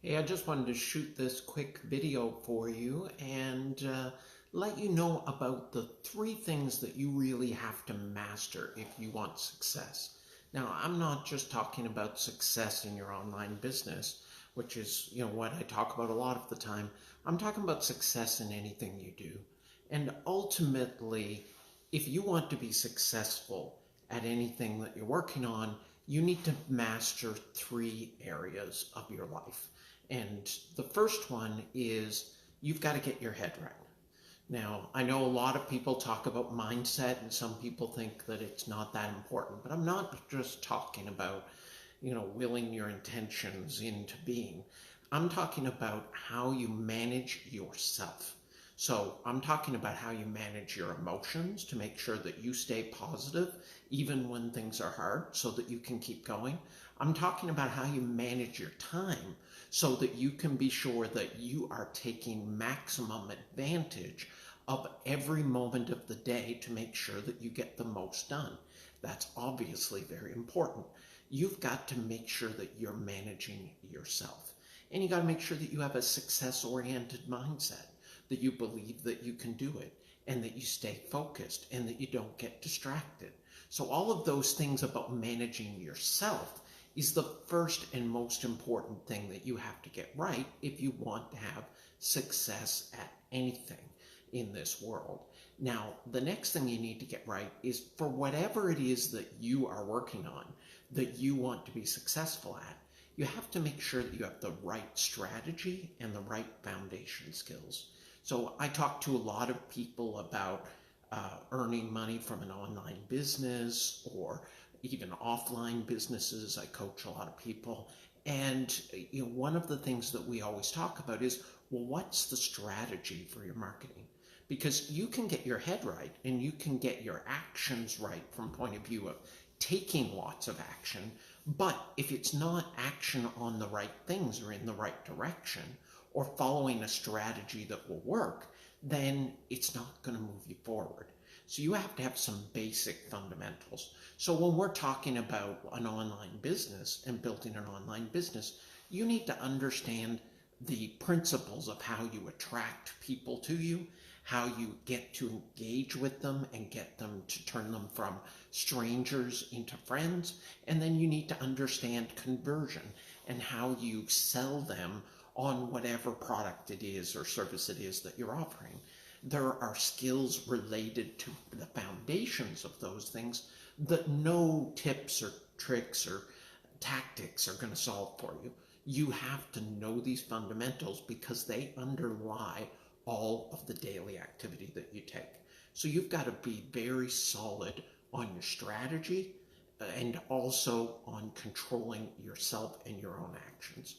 Hey, I just wanted to shoot this quick video for you and let you know about the three things that you really have to master if you want success. Now, I'm not just talking about success in your online business, which is, what I talk about a lot of the time. I'm talking about success in anything you do. And ultimately, if you want to be successful at anything that you're working on, you need to master three areas of your life. And the first one is you've got to get your head right. Now, I know a lot of people talk about mindset, and some people think that it's not that important, but I'm not just talking about, willing your intentions into being. I'm talking about how you manage yourself. So, I'm talking about how you manage your emotions to make sure that you stay positive even when things are hard so that you can keep going. I'm talking about how you manage your time so that you can be sure that you are taking maximum advantage of every moment of the day to make sure that you get the most done. That's obviously very important. You've got to make sure that you're managing yourself. And you got to make sure that you have a success oriented mindset, that you believe that you can do it, and that you stay focused, and that you don't get distracted. So, all of those things about managing yourself is the first and most important thing that you have to get right if you want to have success at anything in this world. Now, the next thing you need to get right is for whatever it is that you are working on, that you want to be successful at, you have to make sure that you have the right strategy and the right foundation skills. So I talk to a lot of people about earning money from an online business or even offline businesses. I coach a lot of people. And one of the things that we always talk about is, well, what's the strategy for your marketing? Because you can get your head right and you can get your actions right from point of view of taking lots of action. But if it's not action on the right things or in the right direction or following a strategy that will work, then it's not going to move you forward. So you have to have some basic fundamentals. So when we're talking about an online business and building an online business, you need to understand the principles of how you attract people to you, how you get to engage with them and get them to turn them from strangers into friends. And then you need to understand conversion and how you sell them on whatever product it is or service it is that you're offering. There are skills related to the foundations of those things that no tips or tricks or tactics are going to solve for you. You have to know these fundamentals because they underlie all of the daily activity that you take. So you've got to be very solid on your strategy and also on controlling yourself and your own actions.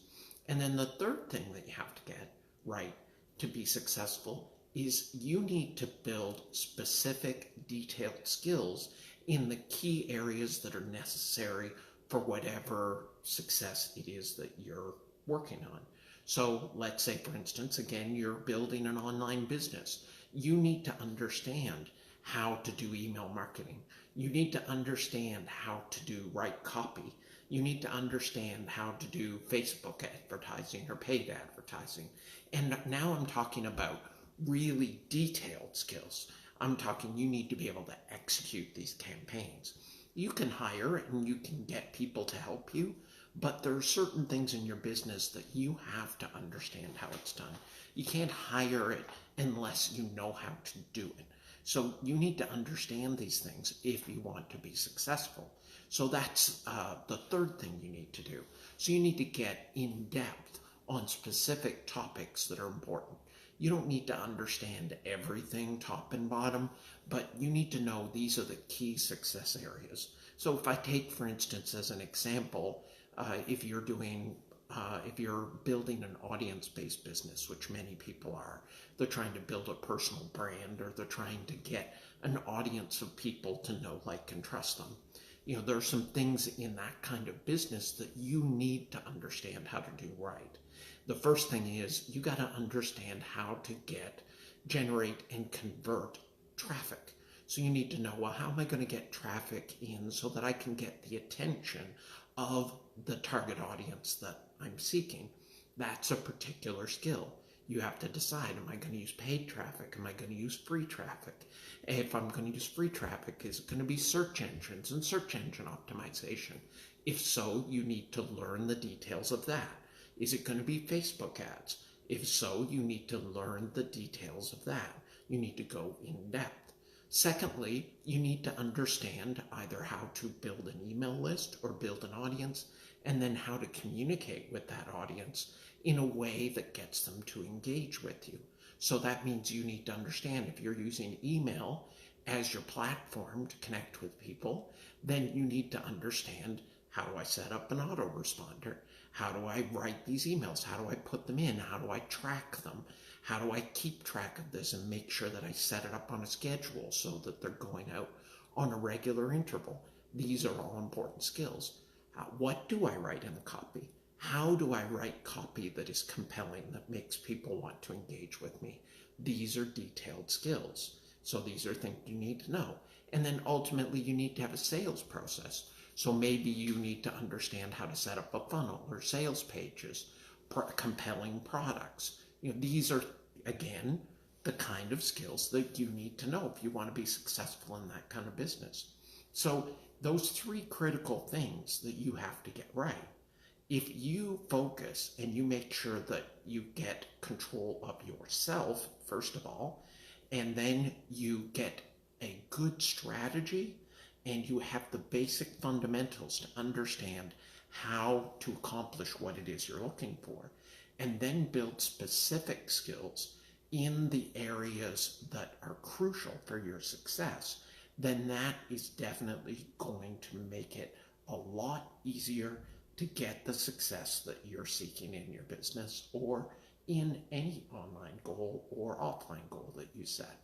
And then the third thing that you have to get right to be successful is you need to build specific, detailed skills in the key areas that are necessary for whatever success it is that you're working on. So let's say, for instance, again, you're building an online business. You need to understand how to do email marketing. You need to understand how to do right copy. You need to understand how to do Facebook advertising or paid advertising. And now I'm talking about really detailed skills. I'm talking you need to be able to execute these campaigns. You can hire and you can get people to help you, but there are certain things in your business that you have to understand how it's done. You can't hire it unless you know how to do it. So you need to understand these things if you want to be successful. So that's the third thing you need to do. So you need to get in depth on specific topics that are important. You don't need to understand everything top and bottom, but you need to know these are the key success areas. So if I take, for instance, as an example, if you're building an audience-based business, which many people are, they're trying to build a personal brand or they're trying to get an audience of people to know, like, and trust them. There are some things in that kind of business that you need to understand how to do right. The first thing is you got to understand how to generate and convert traffic. So you need to know, well, how am I going to get traffic in so that I can get the attention of the target audience that I'm seeking? That's a particular skill. You have to decide, am I going to use paid traffic? Am I going to use free traffic? If I'm going to use free traffic, is it going to be search engines and search engine optimization? If so, you need to learn the details of that. Is it going to be Facebook ads? If so, you need to learn the details of that. You need to go in depth. Secondly, you need to understand either how to build an email list or build an audience, and then how to communicate with that audience in a way that gets them to engage with you. So that means you need to understand, if you're using email as your platform to connect with people, then you need to understand, how do I set up an autoresponder? How do I write these emails? How do I put them in? How do I track them? How do I keep track of this and make sure that I set it up on a schedule so that they're going out on a regular interval? These are all important skills. What do I write in the copy? How do I write copy that is compelling, that makes people want to engage with me? These are detailed skills. So these are things you need to know. And then ultimately you need to have a sales process. So maybe you need to understand how to set up a funnel or sales pages, compelling products. These are, again, the kind of skills that you need to know if you want to be successful in that kind of business. So those three critical things that you have to get right. If you focus and you make sure that you get control of yourself, first of all, and then you get a good strategy and you have the basic fundamentals to understand how to accomplish what it is you're looking for, and then build specific skills in the areas that are crucial for your success, then that is definitely going to make it a lot easier to get the success that you're seeking in your business or in any online goal or offline goal that you set.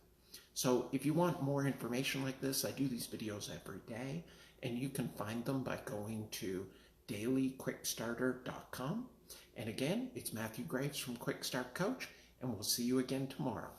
So if you want more information like this, I do these videos every day, and you can find them by going to dailyquickstarter.com. And again, it's Matthew Graves from Quick Start Coach, and we'll see you again tomorrow.